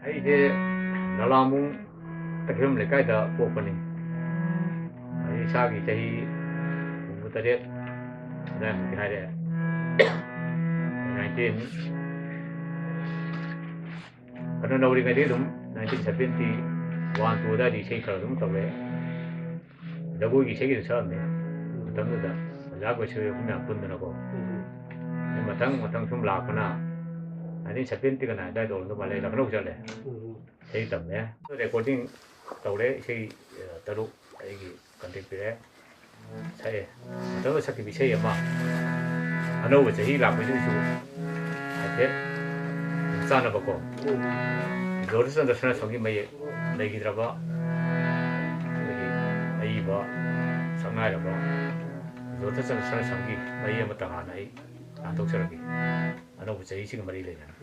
ꯑꯩꯁꯦ ꯅꯂꯥꯃꯨꯡ ꯇꯈꯦꯜ ꯂꯩꯀꯥꯏꯗ ꯄꯣꯛꯄꯅꯤ. ꯑꯩ ꯏꯁꯥꯒꯤ ꯆꯍꯤ 37 ꯑꯗꯨꯃꯥꯏꯅꯗꯤ ꯍꯥꯏꯔꯛꯑꯦ. 19 ꯀꯩꯅꯣ ꯅꯧꯔꯤꯉꯩꯗꯤ ꯑꯗꯨꯝ 1971 2 ꯑꯗꯥꯏꯗꯤ ꯏꯁꯩ ꯈꯔ ꯑꯗꯨꯝ ꯇꯧꯔꯛꯑꯦ. ꯖꯒꯣꯏꯒꯤ ꯏꯁꯩꯒꯤꯁꯨ ꯁꯛꯑꯝꯃꯦ. ꯃꯇꯝꯗꯨꯗ ꯑꯣꯖꯥ ꯒꯣꯏꯁꯣꯏ ꯑꯩꯈꯣꯏ ꯃꯌꯥꯝ ꯄꯨꯟꯗꯅꯀꯣ. ꯃꯊꯪ ꯁꯨꯝ ꯂꯥꯛꯄꯅ 1979 ꯑꯗꯥꯏꯗ ꯑꯣꯏꯔꯝꯗꯧ ꯃꯥꯜꯂꯦ. ꯂꯈꯅꯧ ꯆꯠꯂꯦ. ꯏꯁꯩ ꯇꯝꯃꯦ. ꯔꯦꯀꯣꯔꯗꯤꯡ ꯇꯧꯔꯦ. ꯏꯁꯩ 6 ꯑꯩꯒꯤ ꯀꯟꯇꯦꯛ ꯄꯤꯔꯛꯑꯦ. ꯁꯛꯑꯦ. ꯃꯇꯝꯗ ꯁꯛꯈꯤꯕ ꯏꯁꯩ ꯑꯃ ꯑꯅꯧꯕ ꯆꯍꯤ ꯂꯥꯛꯄꯁꯤꯗꯁꯨ ꯍꯥꯏꯐꯦꯠ ꯆꯥꯅꯕꯀꯣ. ꯖꯣꯔꯖꯆꯟꯗ꯭ꯔ ꯁꯅꯥꯁꯝꯒꯤ ꯃꯌꯦꯛ ꯂꯩꯈꯤꯗ꯭ꯔꯕ ꯑꯩꯈꯣꯏꯒꯤ ꯑꯏꯕ ꯁꯛꯅꯥꯏꯔꯕ ꯖꯣꯔꯖꯆꯟꯗ꯭ꯔ ꯁꯅꯥꯁꯝꯒꯤ ꯃꯌꯦꯛ ꯑꯃꯇ ꯍꯥꯟꯅ ꯑꯩ ꯇꯥꯟꯊꯣꯛꯆꯔꯛꯀꯦ. ꯑꯅꯧꯕ ꯆꯍꯤꯁꯤꯒ ꯃꯔꯤ ꯂꯩꯅꯅ.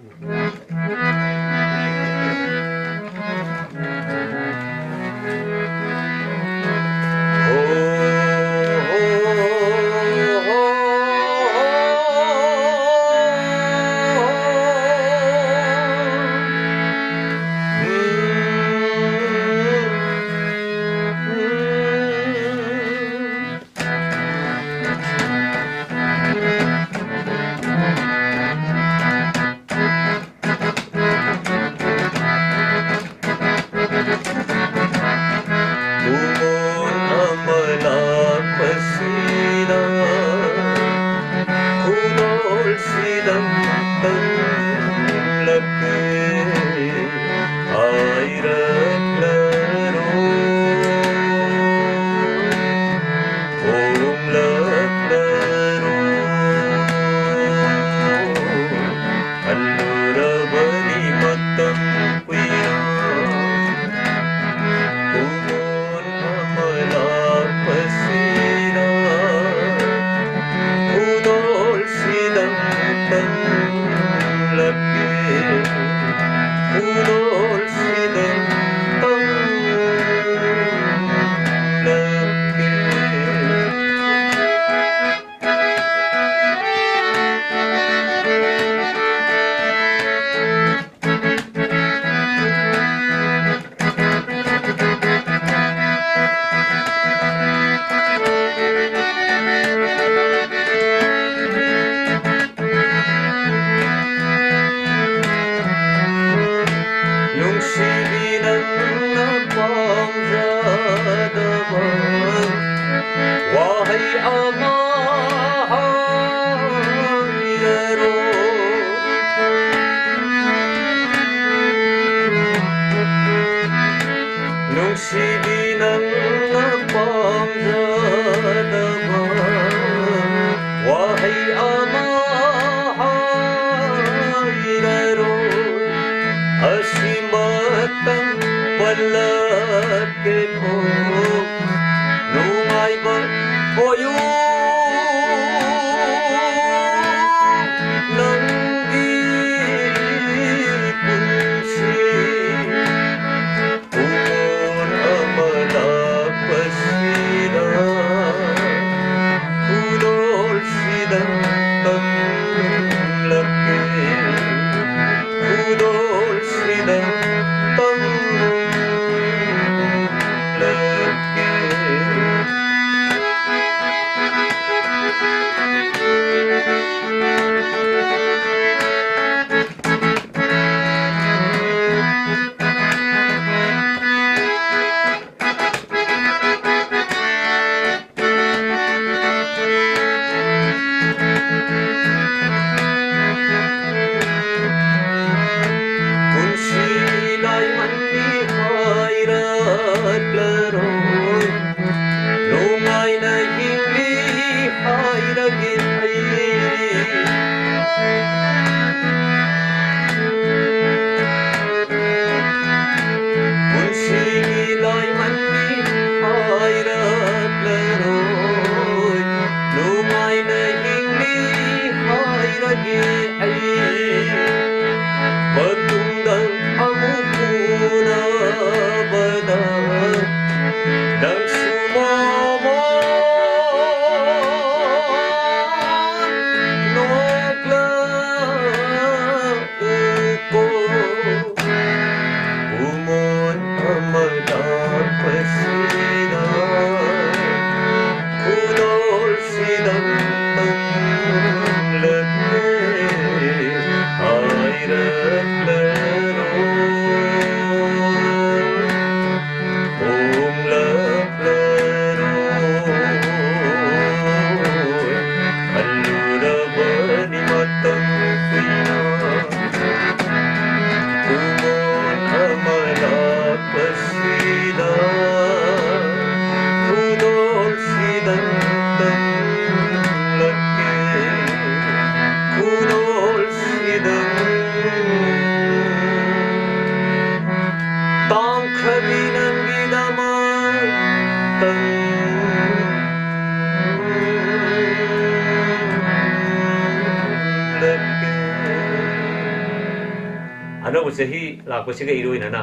ꯑꯅꯧꯕ ꯆꯍꯤ ꯂꯥꯛꯄꯁꯤꯒ ꯏꯔꯣꯏꯅꯅ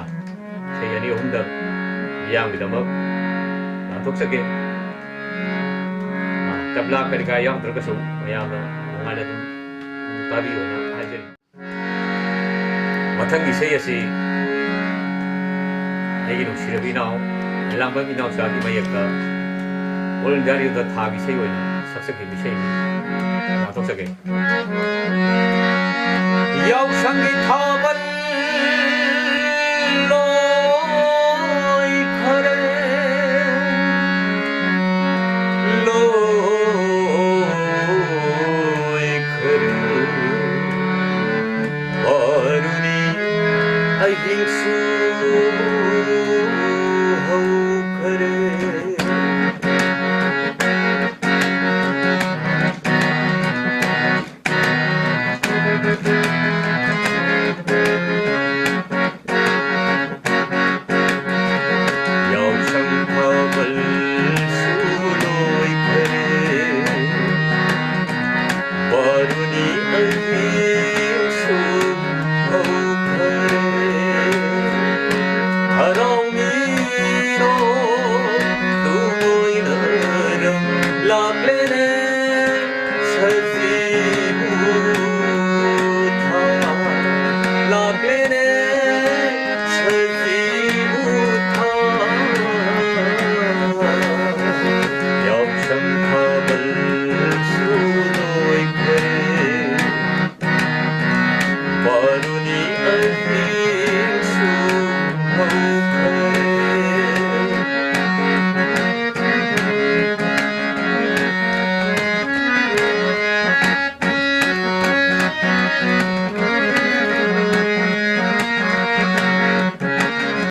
ꯆꯍꯤ 2-3ꯗ ꯃꯤꯌꯥꯝꯒꯤꯗꯃꯛ ꯂꯥꯟꯊꯣꯛꯆꯒꯦ ꯇꯕ꯭ꯂꯥ ꯀꯔꯤ ꯀꯔꯥ ꯌꯥꯎꯗ꯭ꯔꯒꯁꯨ ꯃꯌꯥꯝꯅ ꯅꯨꯡꯉꯥꯏꯅ ꯑꯗꯨꯝ ꯇꯥꯕꯤꯌꯣꯅ ꯍꯥꯏꯖꯔꯤ ꯃꯊꯪꯒꯤ ꯏꯁꯩ ꯑꯁꯤ ꯑꯩꯒꯤ ꯅꯨꯡꯁꯤꯔꯕ ꯏꯅꯥꯎ ꯂꯥꯡꯕꯝ ꯏꯅꯥꯎꯆꯥꯒꯤ ꯃꯌꯦꯛꯇ ꯑꯣꯜ ꯏꯟꯗꯤꯌꯥ ꯔꯦꯗꯤꯑꯣꯗ ꯊꯥꯒꯤ ꯏꯁꯩ ꯑꯣꯏꯅ ꯁꯛꯆꯈꯤꯕ ꯏꯁꯩꯅꯤ ꯂꯥꯟꯊꯣꯛꯆꯒꯦ ꯌꯥꯎꯁꯪꯒꯤ ꯊꯥꯕꯜ Ahimsu